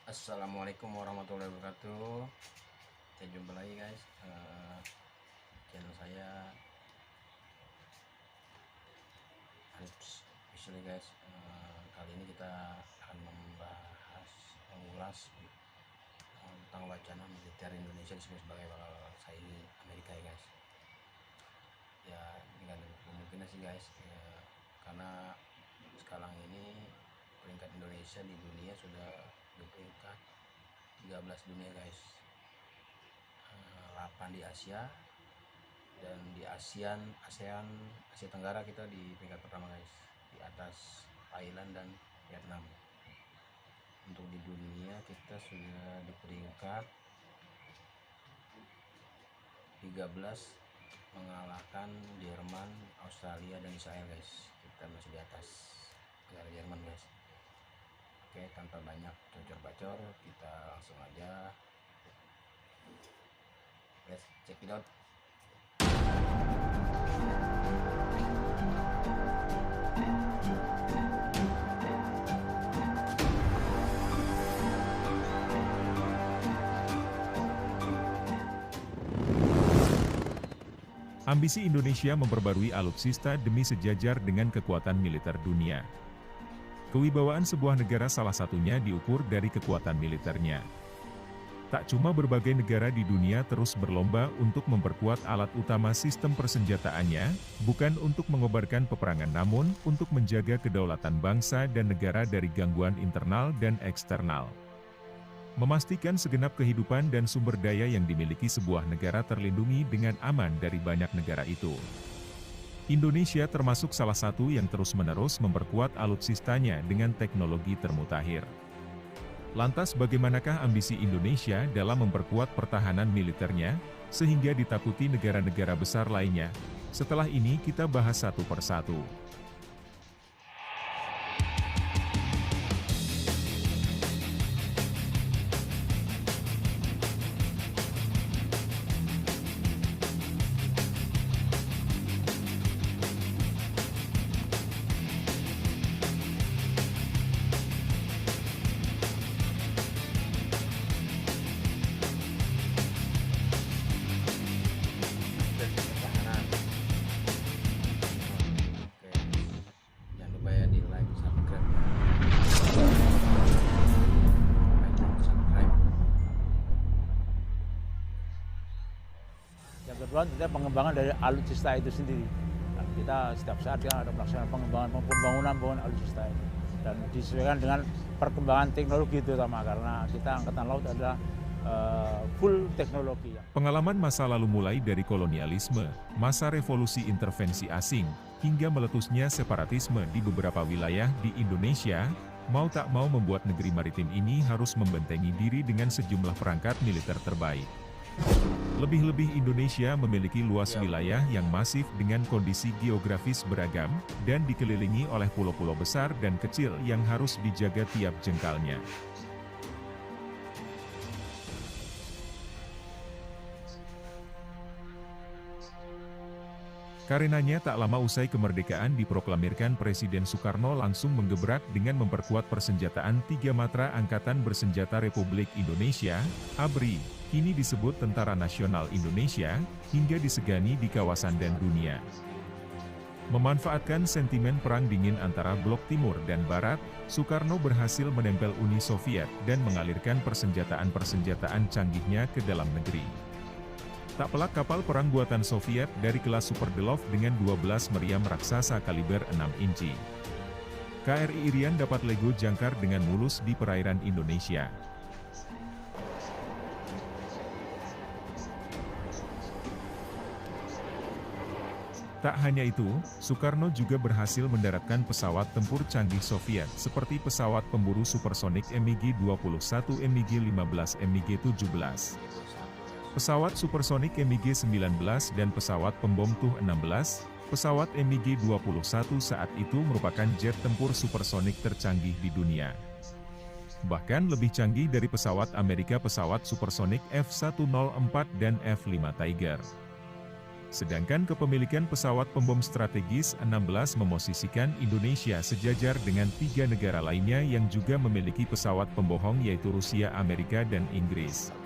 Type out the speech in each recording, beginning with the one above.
Assalamualaikum warahmatullahi wabarakatuh. Saya jumpa lagi guys, channel saya Arips Official guys. Kali ini kita akan mengulas tentang wacana militer Indonesia disebut sebagai bakal saing Amerika ya guys. Ya ini kan kemungkinan sih guys, karena sekarang ini peringkat Indonesia di dunia sudah di peringkat 13 dunia guys, 8 di Asia, dan di ASEAN Asia Tenggara kita di peringkat pertama guys, di atas Thailand dan Vietnam. Untuk di dunia kita sudah di peringkat 13, mengalahkan Jerman, Australia dan Israel guys. Kita masih di atas negara Jerman guys. Oke, tanpa banyak bacor-bacor, kita langsung aja let's check it out. Ambisi Indonesia memperbarui alutsista demi sejajar dengan kekuatan militer dunia. Kewibawaan sebuah negara salah satunya diukur dari kekuatan militernya. Tak cuma berbagai negara di dunia terus berlomba untuk memperkuat alat utama sistem persenjataannya, bukan untuk mengobarkan peperangan namun untuk menjaga kedaulatan bangsa dan negara dari gangguan internal dan eksternal. Memastikan segenap kehidupan dan sumber daya yang dimiliki sebuah negara terlindungi dengan aman dari banyak negara itu. Indonesia termasuk salah satu yang terus-menerus memperkuat alutsistanya dengan teknologi termutakhir. Lantas bagaimanakah ambisi Indonesia dalam memperkuat pertahanan militernya, sehingga ditakuti negara-negara besar lainnya? Setelah ini kita bahas satu persatu. Pertahanan. Oke, jangan lupa ya di like, subscribe ya. Like dan subscribe. Yang kedua tentunya pengembangan dari alutsista itu sendiri. Nah, kita setiap saat kan ada pelaksanaan pembangunan alutsista itu. Dan disesuaikan dengan perkembangan teknologi terutama karena kita Angkatan Laut adalah full teknologi. Pengalaman masa lalu mulai dari kolonialisme, masa revolusi intervensi asing, hingga meletusnya separatisme di beberapa wilayah di Indonesia, mau tak mau membuat negeri maritim ini harus membentengi diri dengan sejumlah perangkat militer terbaik. Lebih-lebih Indonesia memiliki luas wilayah yang masif dengan kondisi geografis beragam, dan dikelilingi oleh pulau-pulau besar dan kecil yang harus dijaga tiap jengkalnya. Karenanya tak lama usai kemerdekaan diproklamirkan Presiden Soekarno langsung menggebrak dengan memperkuat persenjataan 3 Matra Angkatan Bersenjata Republik Indonesia, ABRI, kini disebut Tentara Nasional Indonesia, hingga disegani di kawasan dan dunia. Memanfaatkan sentimen perang dingin antara Blok Timur dan Barat, Soekarno berhasil menempel Uni Soviet dan mengalirkan persenjataan-persenjataan canggihnya ke dalam negeri. Tak pelak kapal perang buatan Soviet dari kelas Super Delov dengan 12 meriam raksasa kaliber 6 inci. KRI Irian dapat lego jangkar dengan mulus di perairan Indonesia. Tak hanya itu, Soekarno juga berhasil mendaratkan pesawat tempur canggih Soviet seperti pesawat pemburu supersonik MiG-21, MiG-15, MiG-17. Pesawat supersonik MiG-19 dan pesawat pembom Tu-16, pesawat MiG-21 saat itu merupakan jet tempur supersonik tercanggih di dunia. Bahkan lebih canggih dari pesawat Amerika pesawat supersonik F-104 dan F-5 Tiger. Sedangkan kepemilikan pesawat pembom strategis 16 memosisikan Indonesia sejajar dengan 3 negara lainnya yang juga memiliki pesawat pembohong yaitu Rusia, Amerika, dan Inggris.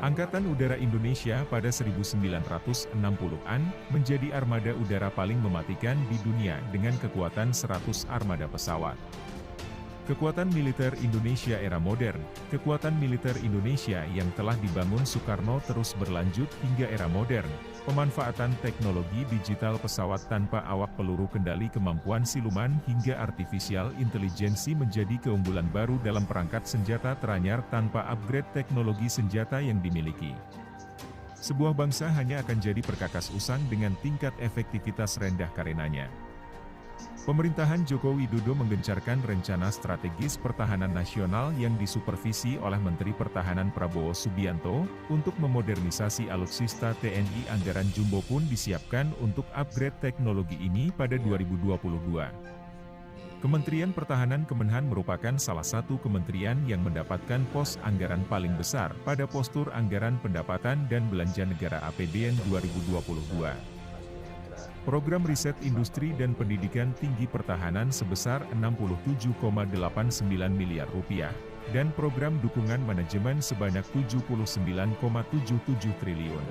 Angkatan Udara Indonesia pada 1960-an menjadi armada udara paling mematikan di dunia dengan kekuatan 100 armada pesawat. Kekuatan militer Indonesia era modern, kekuatan militer Indonesia yang telah dibangun Soekarno terus berlanjut hingga era modern, pemanfaatan teknologi digital pesawat tanpa awak peluru kendali kemampuan siluman hingga artificial intelijensi menjadi keunggulan baru dalam perangkat senjata teranyar tanpa upgrade teknologi senjata yang dimiliki. Sebuah bangsa hanya akan jadi perkakas usang dengan tingkat efektivitas rendah karenanya. Pemerintahan Joko Widodo menggencarkan rencana strategis pertahanan nasional yang disupervisi oleh Menteri Pertahanan Prabowo Subianto, untuk memodernisasi alutsista TNI. Anggaran jumbo pun disiapkan untuk upgrade teknologi ini pada 2022. Kementerian Pertahanan Kemenhan merupakan salah satu kementerian yang mendapatkan pos anggaran paling besar pada postur anggaran pendapatan dan belanja negara APBN 2022. Program riset industri dan pendidikan tinggi pertahanan sebesar Rp67,89 miliar, dan program dukungan manajemen sebanyak Rp79,77 triliun.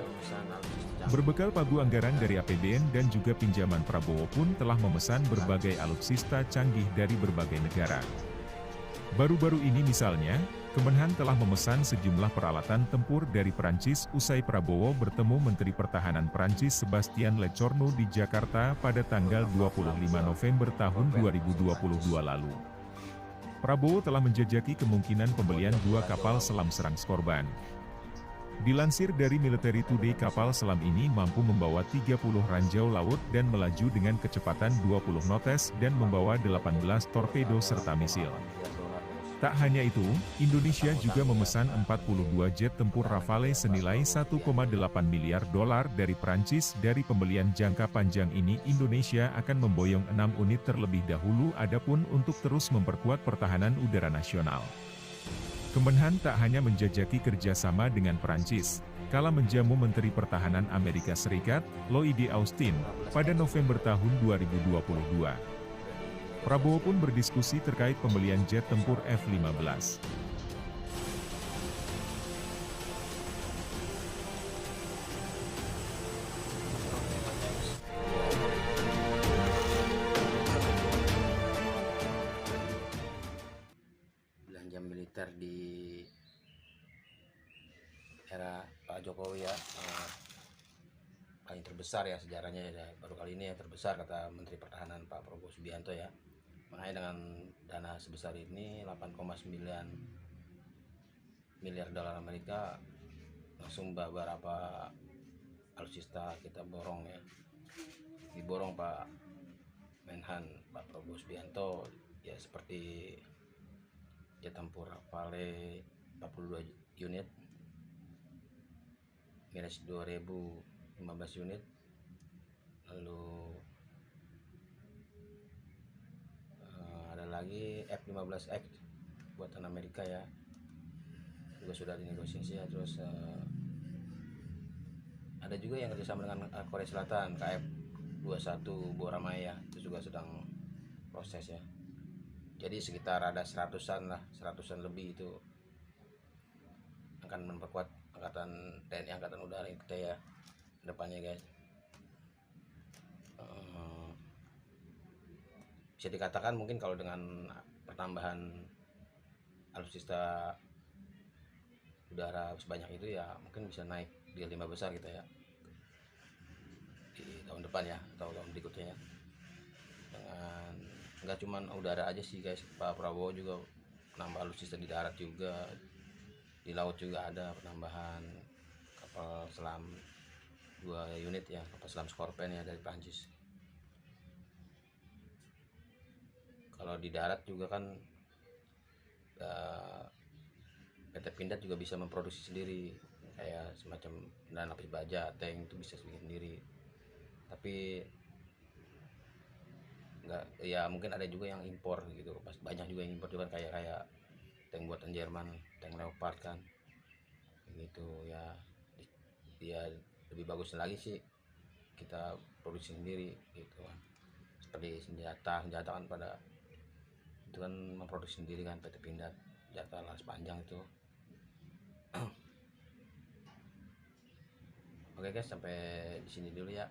Berbekal pagu anggaran dari APBN dan juga pinjaman, Prabowo pun telah memesan berbagai alutsista canggih dari berbagai negara. Baru-baru ini misalnya, Kemenhan telah memesan sejumlah peralatan tempur dari Prancis usai Prabowo bertemu Menteri Pertahanan Prancis Sébastien Lecornu di Jakarta pada tanggal 25 November tahun 2022 lalu. Prabowo telah menjajaki kemungkinan pembelian 2 kapal selam serang Skorban. Dilansir dari Military Today, kapal selam ini mampu membawa 30 ranjau laut dan melaju dengan kecepatan 20 knots dan membawa 18 torpedo serta misil. Tak hanya itu, Indonesia juga memesan 42 jet tempur Rafale senilai $1,8 miliar dari Prancis. Dari pembelian jangka panjang ini, Indonesia akan memboyong 6 unit terlebih dahulu. Adapun untuk terus memperkuat pertahanan udara nasional, Kemenhan tak hanya menjajaki kerjasama dengan Prancis, kala menjamu Menteri Pertahanan Amerika Serikat, Lloyd Austin, pada November tahun 2022. Prabowo pun berdiskusi terkait pembelian jet tempur F-15. Belanja militer di era Pak Jokowi ya, paling terbesar ya sejarahnya ya, baru kali ini yang terbesar kata Menteri Pertahanan Pak Prabowo Subianto ya. Makanya dengan dana sebesar ini 8,9 miliar dolar Amerika langsung beberapa alutsista kita borong ya, diborong Pak Menhan Pak Prabowo Subianto ya, seperti jet tempur Rafale 42 unit, Mirage 2000 15 unit, lalu ada lagi F-15X buatan Amerika ya, juga sudah dinegosiasi ya. Terus ada juga yang kerjasama dengan Korea Selatan, KF-21 Boramaya, itu juga sedang proses ya. Jadi sekitar ada 100-an lebih itu akan memperkuat angkatan TNI Angkatan Udara kita ya depannya guys. Bisa dikatakan mungkin kalau dengan pertambahan alutsista udara sebanyak itu ya, mungkin bisa naik di 5 besar kita ya di tahun depan ya, atau tahun berikutnya ya. Dengan nggak cuman udara aja sih guys, Pak Prabowo juga nambah alutsista di darat juga, di laut juga ada penambahan kapal selam 2 unit ya, kapal selam Scorpion ya dari Prancis. Kalau di darat juga kan PT Pindad juga bisa memproduksi sendiri, kayak semacam kendaraan lapis baja, tank itu bisa bikin sendiri. Tapi nggak ya, mungkin ada juga yang impor gitu, banyak juga yang impor juga kan, kayak tank buatan Jerman, tank Leopard kan gitu ya. Dia lebih bagus lagi sih kita produksi sendiri gitu kan. Seperti senjata kan pada itu kan memproduksi sendiri kan, PT Pindad senjata laras panjang itu. Oke guys, sampai di sini dulu ya,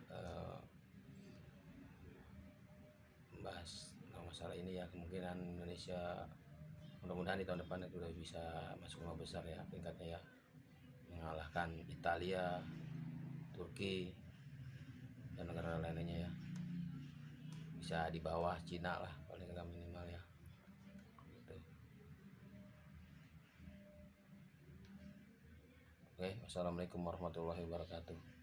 membahas masalah ini ya. Kemungkinan Indonesia mudah-mudahan di tahun depan itu udah bisa masuk 5 besar ya tingkatnya ya, mengalahkan Italia, Turki, dan negara lainnya ya. Bisa di bawah Cina lah paling nggak minimal ya gitu. Oke, wassalamualaikum warahmatullahi wabarakatuh.